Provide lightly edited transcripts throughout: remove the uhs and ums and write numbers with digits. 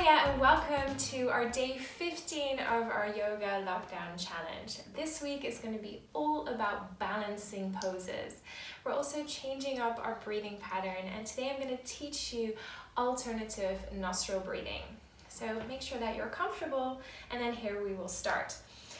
Hiya and welcome to our day 15 of our yoga lockdown challenge. This week is going to be all about balancing poses. We're also changing up our breathing pattern, and today I'm going to teach you alternative nostril breathing. So make sure that you're comfortable, and then here we will start.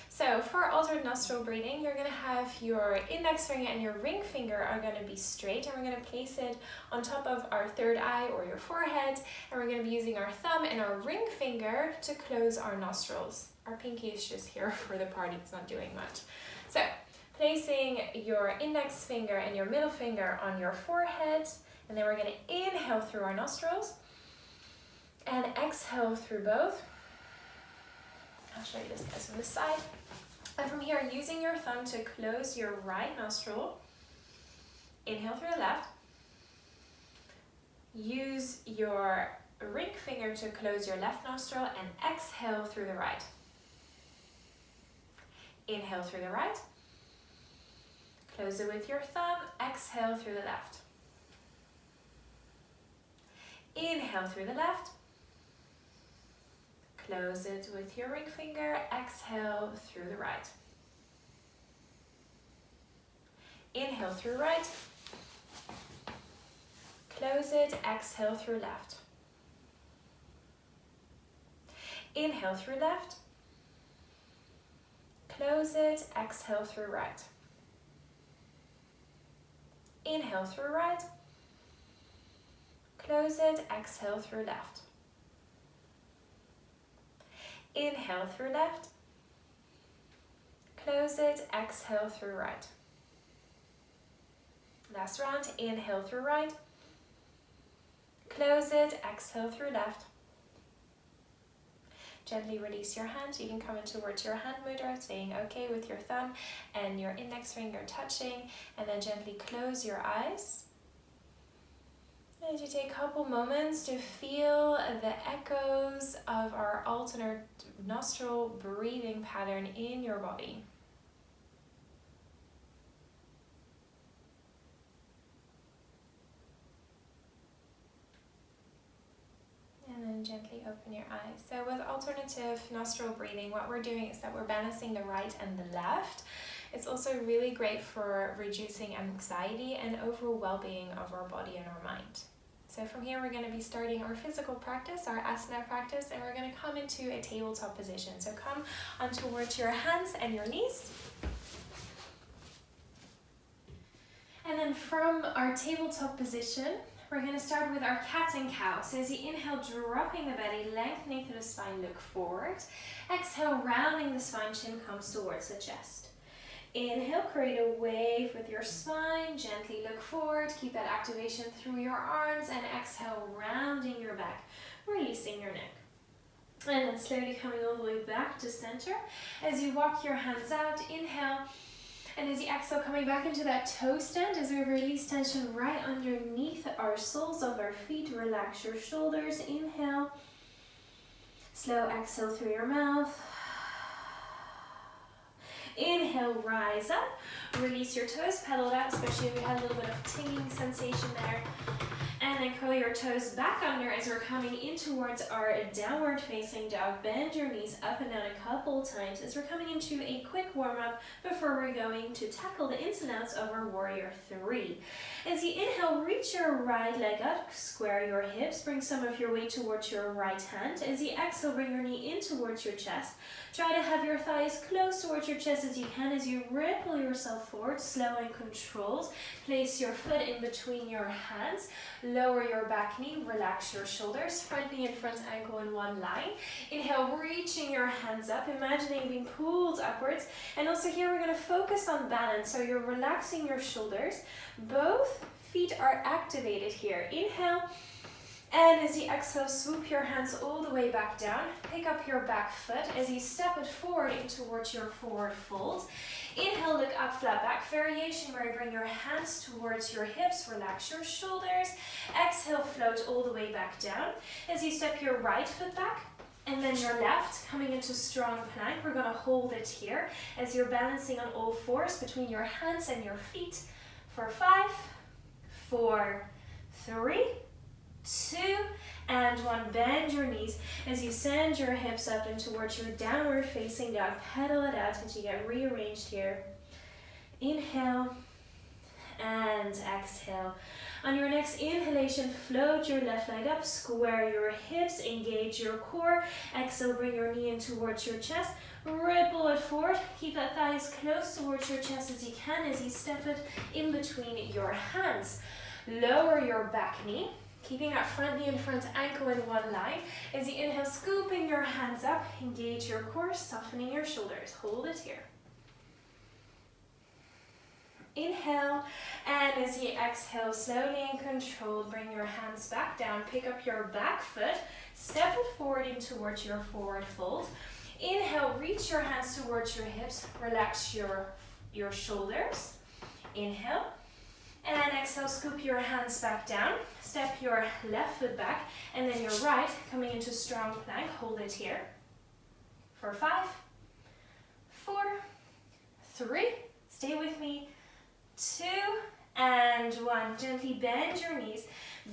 So for alternate nostril breathing, you're going to have your index finger and your ring finger are going to be straight, and we're going to place it on top of our third eye or your forehead, and we're going to be using our thumb and our ring finger to close our nostrils. Our pinky is just here for the party, it's not doing much. So placing your index finger and your middle finger on your forehead, and then we're going to inhale through our nostrils and exhale through both. I'll show you this guys from the side. And from here, using your thumb to close your right nostril, inhale through the left. Use your ring finger to close your left nostril and exhale through the right. Inhale through the right. Close it with your thumb, exhale through the left. Inhale through the left. Close it with your ring finger, exhale through the right. Inhale through right. Close it, exhale through left. Inhale through left. Close it, exhale through right. Inhale through right. Close it, exhale through left. Inhale through left. Close it, exhale through right. Last round, inhale through right. Close it, exhale through left. Gently release your hands. You can come in towards your hand mudra, staying okay with your thumb and your index finger touching, and then gently close your eyes. As you take a couple moments to feel the echoes of our alternate nostril breathing pattern in your body. And then gently open your eyes. So with alternative nostril breathing, what we're doing is that we're balancing the right and the left. It's also really great for reducing anxiety and overall well-being of our body and our mind. So from here, we're going to be starting our physical practice, our asana practice, and we're going to come into a tabletop position. So come on towards your hands and your knees. And then from our tabletop position, we're going to start with our cat and cow. So as you inhale, dropping the belly, lengthening through the spine, look forward. Exhale, rounding the spine, chin comes towards the chest. Inhale, create a wave with your spine, gently look forward, keep that activation through your arms, and exhale, rounding your back, releasing your neck. And then slowly coming all the way back to center. As you walk your hands out, inhale, and as you exhale, coming back into that toe stand, as we release tension right underneath our soles of our feet, relax your shoulders, inhale, slow exhale through your mouth. Inhale, rise up, release your toes, pedal it out, especially if we had a little bit of tingling sensation there. And then curl your toes back under as we're coming in towards our downward facing dog. Bend your knees up and down a couple times as we're coming into a quick warm up before we're going to tackle the ins and outs of our warrior 3. As you inhale, reach your right leg up, square your hips, bring some of your weight towards your right hand. As you exhale, bring your knee in towards your chest. Try to have your thighs close towards your chest as you can. As you ripple yourself forward, slow and controlled. Place your foot in between your hands. Lower your back knee, relax your shoulders, front knee and front ankle in one line. Inhale, reaching your hands up, imagining being pulled upwards. And also here we're going to focus on balance. So you're relaxing your shoulders. Both feet are activated here. Inhale. And as you exhale, swoop your hands all the way back down. Pick up your back foot as you step it forward in towards your forward fold. Inhale, look up, flat back variation where you bring your hands towards your hips, relax your shoulders. Exhale, float all the way back down. As you step your right foot back and then your left, coming into strong plank, we're going to hold it here as you're balancing on all fours between your hands and your feet for 5, 4, 3, 2, and one. Bend your knees as you send your hips up and towards your downward facing dog. Pedal it out as you get rearranged here. Inhale and exhale. On your next inhalation, float your left leg up, square your hips, engage your core. Exhale, bring your knee in towards your chest. Ripple it forward. Keep that thigh as close towards your chest as you can as you step it in between your hands. Lower your back knee, keeping that front knee and front ankle in one line. As you inhale, scooping your hands up, engage your core, softening your shoulders. Hold it here. Inhale, and as you exhale, slowly and controlled, bring your hands back down, pick up your back foot, step it forward in towards your forward fold. Inhale, reach your hands towards your hips, relax your shoulders. Inhale, and exhale, scoop your hands back down, step your left foot back, and then your right, coming into strong plank, hold it here. For 5, 4, 3, stay with me, 2, and 1. Gently bend your knees.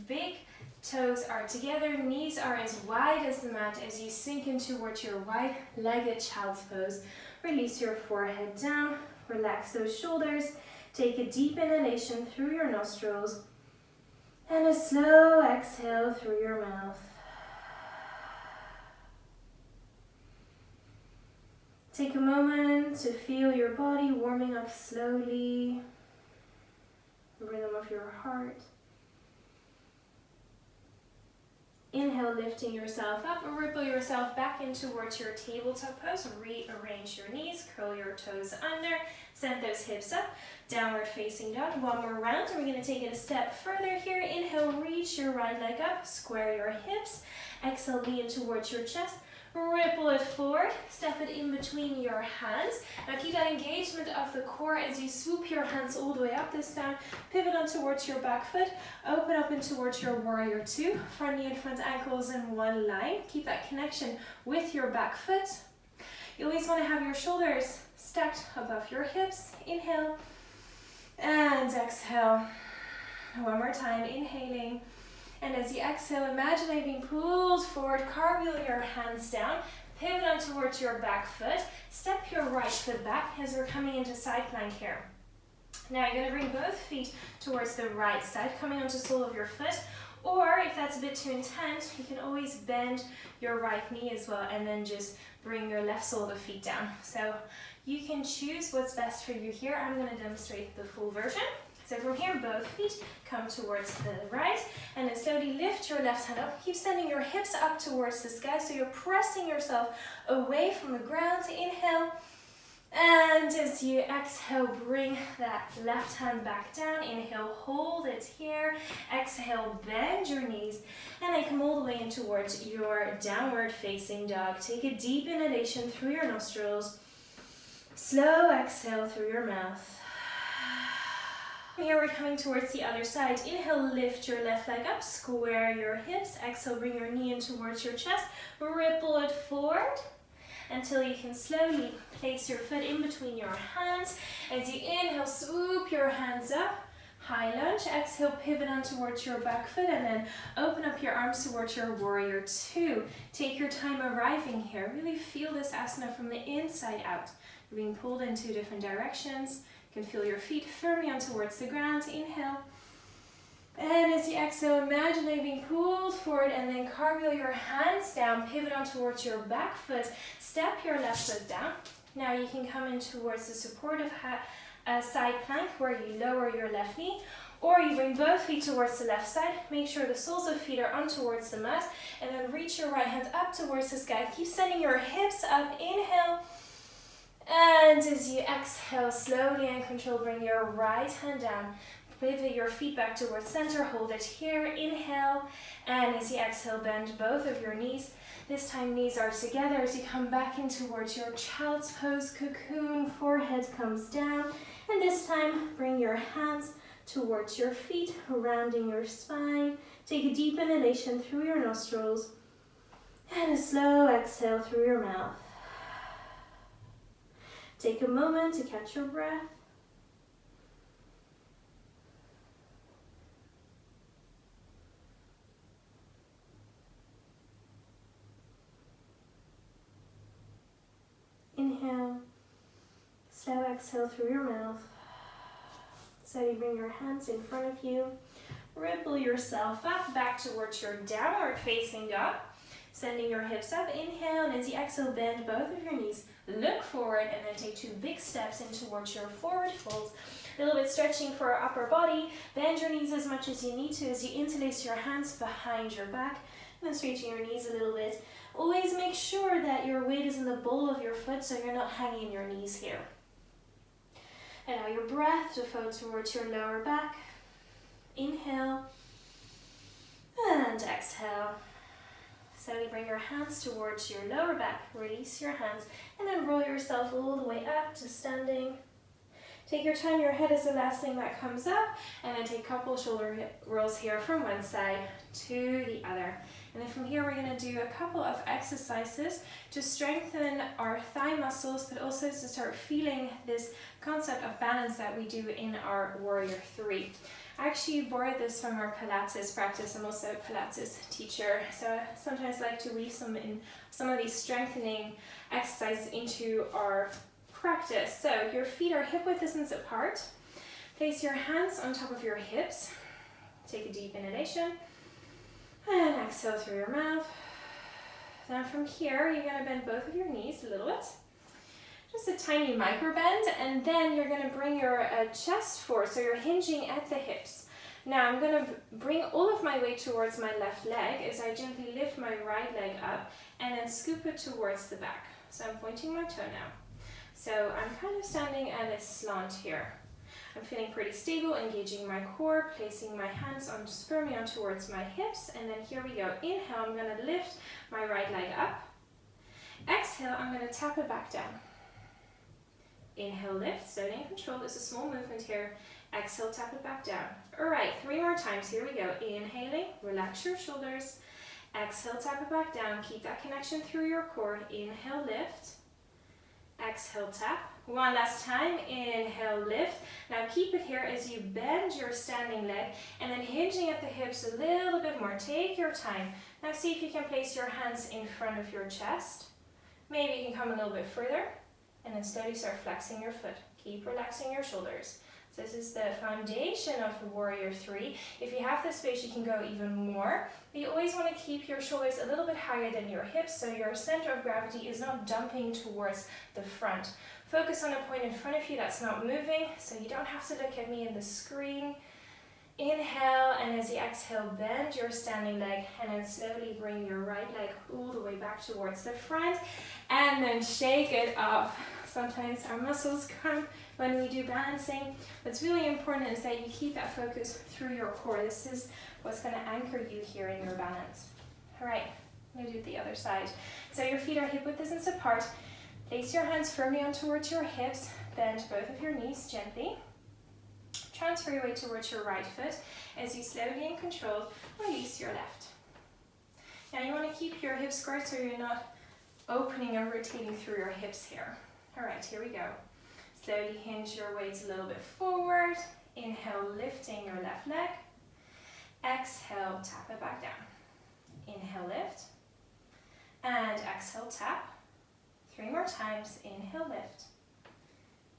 Big toes are together. Knees are as wide as the mat as you sink in towards your wide-legged child's pose. Release your forehead down. Relax those shoulders. Take a deep inhalation through your nostrils and a slow exhale through your mouth. Take a moment to feel your body warming up slowly. The rhythm of your heart. Inhale, lifting yourself up, ripple yourself back in towards your tabletop pose. Rearrange your knees, curl your toes under, send those hips up, downward facing dog. One more round, and we're going to take it a step further here. Inhale, reach your right leg up, square your hips. Exhale, lean towards your chest. Ripple it forward, step it in between your hands. Now keep that engagement of the core as you swoop your hands all the way up this time. Pivot on towards your back foot, open up in towards your warrior 2. Front knee and front ankles in one line. Keep that connection with your back foot. You always want to have your shoulders stacked above your hips. Inhale and exhale. One more time, inhaling. And as you exhale, imagine being pulled forward, cartwheel your hands down, pivot on towards your back foot, step your right foot back as we're coming into side plank here. Now you're going to bring both feet towards the right side, coming onto the sole of your foot, or if that's a bit too intense, you can always bend your right knee as well and then just bring your left sole of the feet down. So you can choose what's best for you here. I'm going to demonstrate the full version. So from here, both feet come towards the right, and then slowly lift your left hand up. Keep sending your hips up towards the sky, so you're pressing yourself away from the ground. Inhale, and as you exhale, bring that left hand back down. Inhale, hold it here. Exhale, bend your knees, and then come all the way in towards your downward facing dog. Take a deep inhalation through your nostrils. Slow exhale through your mouth. Here we're coming towards the other side. Inhale, lift your left leg up, square your hips. Exhale, bring your knee in towards your chest. Ripple it forward until you can slowly place your foot in between your hands. As you inhale, swoop your hands up. High lunge. Exhale, pivot on towards your back foot and then open up your arms towards your warrior 2. Take your time arriving here. Really feel this asana from the inside out. You're being pulled in 2 different directions. You can feel your feet firmly on towards the ground. Inhale. And as you exhale, imagine being pulled forward and then cartwheel your hands down. Pivot on towards your back foot. Step your left foot down. Now you can come in towards the supportive side plank where you lower your left knee. Or you bring both feet towards the left side. Make sure the soles of feet are on towards the mat. And then reach your right hand up towards the sky. Keep sending your hips up. Inhale. And as you exhale, slowly and control, bring your right hand down. Pivot your feet back towards center. Hold it here. Inhale. And as you exhale, bend both of your knees. This time knees are together as you come back in towards your child's pose, cocoon. Forehead comes down. And this time, bring your hands towards your feet, rounding your spine. Take a deep inhalation through your nostrils. And a slow exhale through your mouth. Take a moment to catch your breath. exhale through your mouth. Slowly bring your hands in front of you. Ripple yourself up back towards your downward facing dog. Sending your hips up, inhale, and as you exhale, bend both of your knees. Look forward and then take 2 big steps in towards your forward fold. A little bit stretching for our upper body. Bend your knees as much as you need to as you interlace your hands behind your back. And then straighten your knees a little bit. Always make sure that your weight is in the ball of your foot so you're not hanging in your knees here. Allow your breath to flow towards your lower back. Inhale and exhale. Slowly bring your hands towards your lower back. Release your hands and then roll yourself all the way up to standing. Take your time, your head is the last thing that comes up, and then take a couple shoulder rolls here from one side to the other. And then from here we're going to do a couple of exercises to strengthen our thigh muscles, but also to start feeling this concept of balance that we do in our Warrior 3. I actually borrowed this from our Pilates practice. I'm also a Pilates teacher, so I sometimes like to weave some of these strengthening exercises into our practice. So your feet are hip width distance apart. Place your hands on top of your hips. Take a deep inhalation and exhale through your mouth. Then from here, you're going to bend both of your knees a little bit. Just a tiny micro bend, and then you're going to bring your chest forward, so you're hinging at the hips. Now I'm going to bring all of my weight towards my left leg as I gently lift my right leg up and then scoop it towards the back. So I'm pointing my toe now. So I'm kind of standing at a slant here. I'm feeling pretty stable, engaging my core, placing my hands on firmly on towards my hips, and then here we go. Inhale, I'm going to lift my right leg up. Exhale, I'm going to tap it back down. Inhale, lift, slowly and control. There's a small movement here. Exhale, tap it back down. All right, 3 more times. Here we go. Inhaling, relax your shoulders. Exhale, tap it back down. Keep that connection through your core. Inhale, lift. Exhale, tap. One last time. Inhale, lift. Now keep it here as you bend your standing leg and then hinging at the hips a little bit more. Take your time. Now see if you can place your hands in front of your chest. Maybe you can come a little bit further and then slowly start flexing your foot. Keep relaxing your shoulders. So this is the foundation of the Warrior 3. If you have the space, you can go even more. But you always want to keep your shoulders a little bit higher than your hips so your center of gravity is not dumping towards the front. Focus on a point in front of you that's not moving, so you don't have to look at me in the screen. Inhale, and as you exhale, bend your standing leg and then slowly bring your right leg all the way back towards the front and then shake it off. Sometimes our muscles cramp when we do balancing. What's really important is that you keep that focus through your core. This is what's going to anchor you here in your balance. All right, I'm going to do the other side. So your feet are hip width distance apart. Place your hands firmly on towards your hips. Bend both of your knees gently. Transfer your weight towards your right foot as you slowly and controlled release your left. Now you want to keep your hips squared so you're not opening and rotating through your hips here. All right, here we go. Slowly hinge your weight a little bit forward. Inhale, lifting your left leg. Exhale, tap it back down. Inhale, lift. And exhale, tap. 3 more times. Inhale, lift.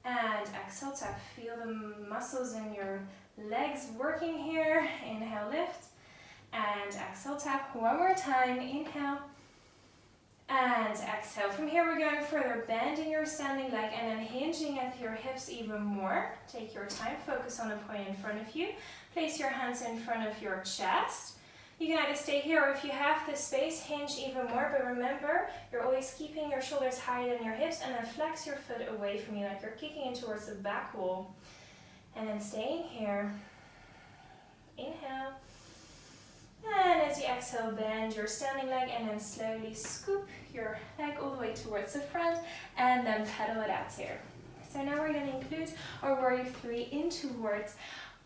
And exhale, tap. Feel the muscles in your legs working here. Inhale, lift. And exhale, tap. 1 more time. Inhale. And exhale. From here, we're going further. Bending your standing leg and then hinging at your hips even more. Take your time. Focus on a point in front of you. Place your hands in front of your chest. You can either stay here, or if you have the space, hinge even more. But remember, you're always keeping your shoulders higher than your hips, and then flex your foot away from you like you're kicking in towards the back wall. And then staying here. Inhale. And as you exhale, bend your standing leg and then slowly scoop your leg all the way towards the front and then pedal it out here. So now we're going to include our Warrior 3 in towards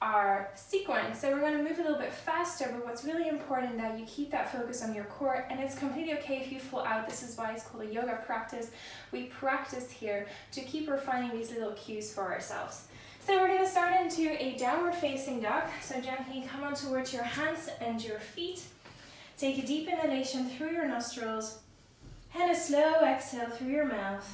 our sequence. So we're going to move a little bit faster, but what's really important that you keep that focus on your core, and it's completely okay if you fall out. This is why it's called a yoga practice. We practice here to keep refining these little cues for ourselves. So we're going to start into a downward facing dog. So gently come on towards your hands and your feet. Take a deep inhalation through your nostrils and a slow exhale through your mouth.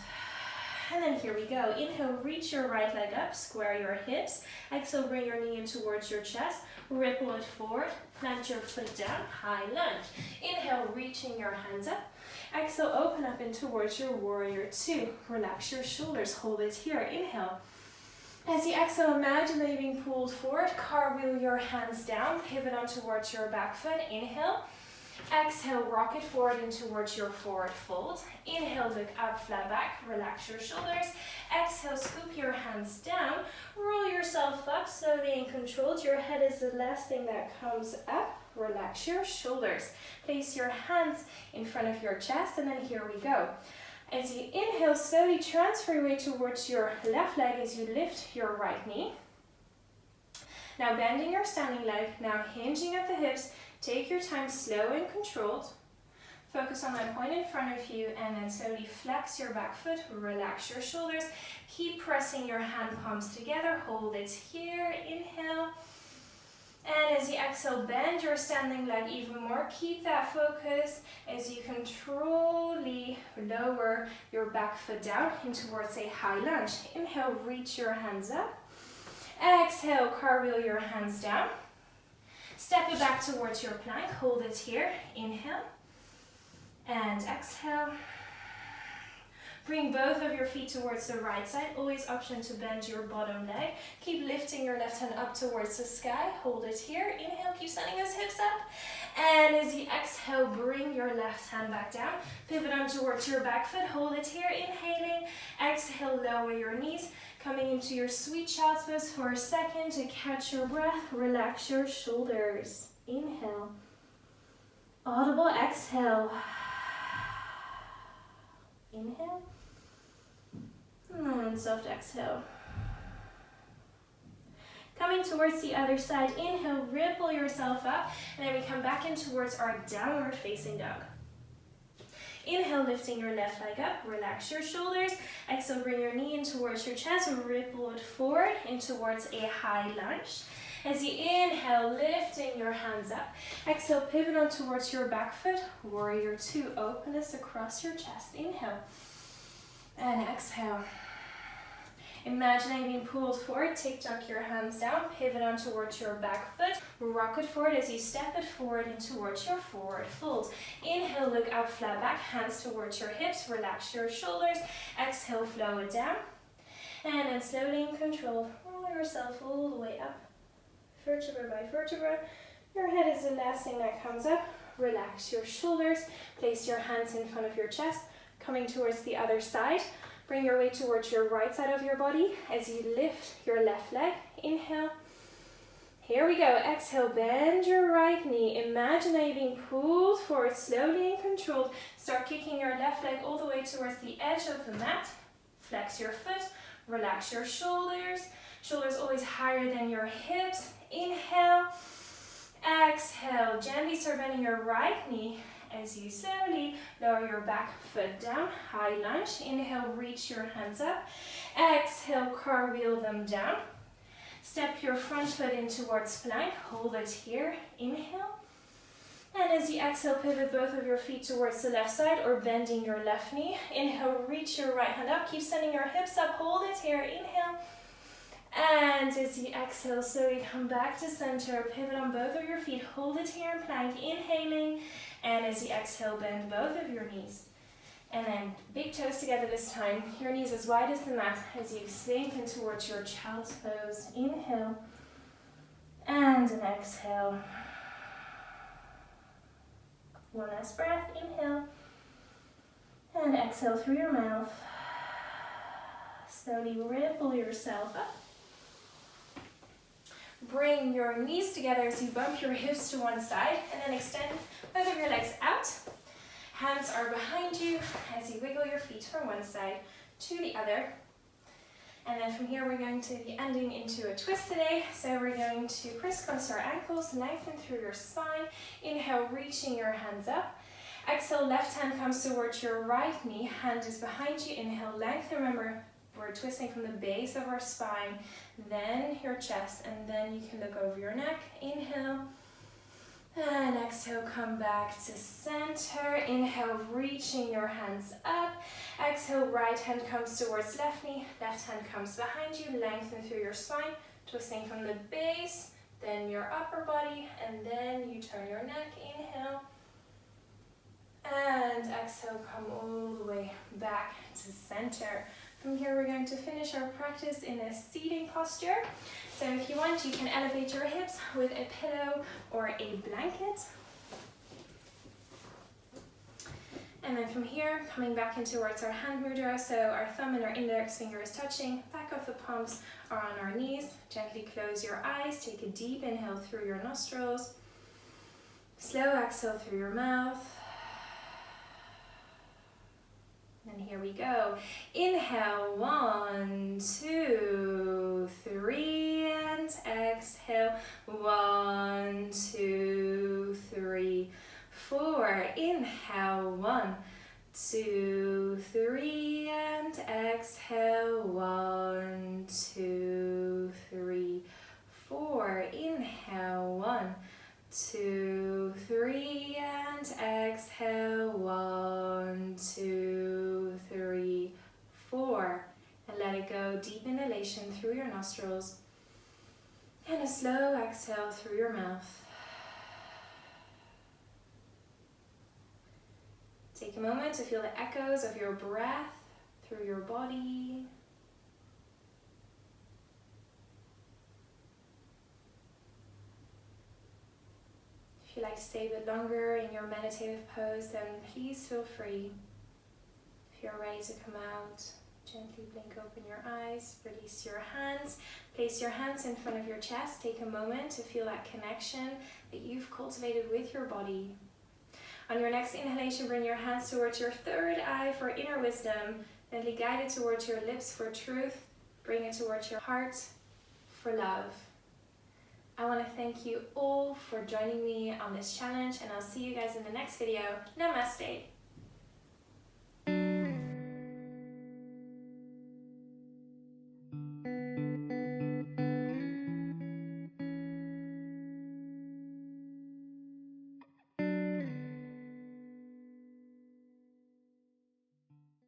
And then here we go. Inhale, reach your right leg up, square your hips. Exhale, bring your knee in towards your chest. Ripple it forward, plant your foot down, high lunge. Inhale, reaching your hands up. Exhale, open up in towards your warrior two. Relax your shoulders, hold it here. Inhale. As you exhale, imagine that you're being pulled forward. Cartwheel your hands down, pivot on towards your back foot. Inhale. Exhale, rock it forward in towards your forward fold. Inhale, look up, flat back, relax your shoulders. Exhale, scoop your hands down, roll yourself up slowly and controlled. Your head is the last thing that comes up. Relax your shoulders. Place your hands in front of your chest, and then here we go. As you inhale, slowly transfer your weight towards your left leg as you lift your right knee. Now bending your standing leg, now hinging at the hips. Take your time, slow and controlled. Focus on that point in front of you, and then slowly flex your back foot, relax your shoulders. Keep pressing your hand palms together, hold it here, inhale. And as you exhale, bend your standing leg even more. Keep that focus as you controlly lower your back foot down in towards a high lunge. Inhale, reach your hands up. Exhale, cartwheel your hands down. Step it back towards your plank, hold it here, inhale, and exhale. Bring both of your feet towards the right side, always option to bend your bottom leg. Keep lifting your left hand up towards the sky, hold it here, inhale, keep sending those hips up. And as you exhale, bring your left hand back down, pivot on towards your back foot, hold it here, inhaling, exhale, lower your knees. Coming into your sweet child's pose for a second to catch your breath. Relax your shoulders. Inhale. Audible exhale. Inhale. And soft exhale. Coming towards the other side. Inhale, ripple yourself up. And then we come back in towards our downward facing dog. Inhale, lifting your left leg up, relax your shoulders. Exhale, bring your knee in towards your chest, ripple it forward in towards a high lunge. As you inhale, lifting your hands up. Exhale, pivot on towards your back foot, warrior two, openness across your chest. Inhale, and exhale. Imagine being pulled forward, tuck your hands down, pivot on towards your back foot, rock it forward as you step it forward in towards your forward fold. Inhale, look up, flat back, hands towards your hips, relax your shoulders. Exhale, flow it down. And then slowly and controlled, roll yourself all the way up, vertebra by vertebra. Your head is the last thing that comes up. Relax your shoulders, place your hands in front of your chest, coming towards the other side. Bring your weight towards your right side of your body as you lift your left leg. Inhale. Here we go. Exhale, bend your right knee. Imagine that you're being pulled forward slowly and controlled. Start kicking your left leg all the way towards the edge of the mat. Flex your foot. Relax your shoulders. Shoulders always higher than your hips. Inhale. Exhale. Gently start bending your right knee. As you slowly lower your back foot down, high lunge. Inhale, reach your hands up. Exhale, cartwheel them down. Step your front foot in towards plank. Hold it here. Inhale. And as you exhale, pivot both of your feet towards the left side or bending your left knee. Inhale, reach your right hand up. Keep sending your hips up. Hold it here. Inhale. And as you exhale, slowly come back to center. Pivot on both of your feet. Hold it here in plank. Inhaling. And as you exhale, bend both of your knees. And then big toes together this time. Your knees as wide as the mat as you sink in towards your child's pose. Inhale. And an exhale. One last breath. Inhale. And exhale through your mouth. Slowly ripple yourself up. Bring your knees together as you bump your hips to one side and then extend both of your legs out. Hands are behind you as you wiggle your feet from one side to the other. And then from here we're going to be ending into a twist today. So we're going to crisscross our ankles, lengthen through your spine. Inhale, reaching your hands up. Exhale, left hand comes towards your right knee. Hand is behind you. Inhale, lengthen. Remember, we're twisting from the base of our spine, then your chest, and then you can look over your neck. Inhale. And exhale, come back to center. Inhale, reaching your hands up. Exhale, right hand comes towards left knee, left hand comes behind you, lengthen through your spine, twisting from the base, then your upper body, and then you turn your neck. Inhale, and exhale, come all the way back to center. From here, we're going to finish our practice in a seating posture. So if you want, you can elevate your hips with a pillow or a blanket. And then from here, coming back in towards our hand mudra, so our thumb and our index finger is touching, back of the palms are on our knees. Gently close your eyes, take a deep inhale through your nostrils. Slow exhale through your mouth. And here we go. Inhale, 1, 2, 3, and exhale, 1, 2, 3, 4. Inhale, 1, 2, 3, and exhale, 1, 2, 3, 4. Inhale, 1, 2, 3, and exhale, 1, 2, 3, 4. And let it go. Deep inhalation through your nostrils and a slow exhale through your mouth. Take a moment to feel the echoes of your breath through your body. If you like to stay a bit longer in your meditative pose, then please feel free. If you're ready to come out, gently blink open your eyes, release your hands, place your hands in front of your chest. Take a moment to feel that connection that you've cultivated with your body. On your next inhalation, bring your hands towards your third eye for inner wisdom. Gently guide it towards your lips for truth. Bring it towards your heart for love. I want to thank you all for joining me on this challenge, and I'll see you guys in the next video. Namaste.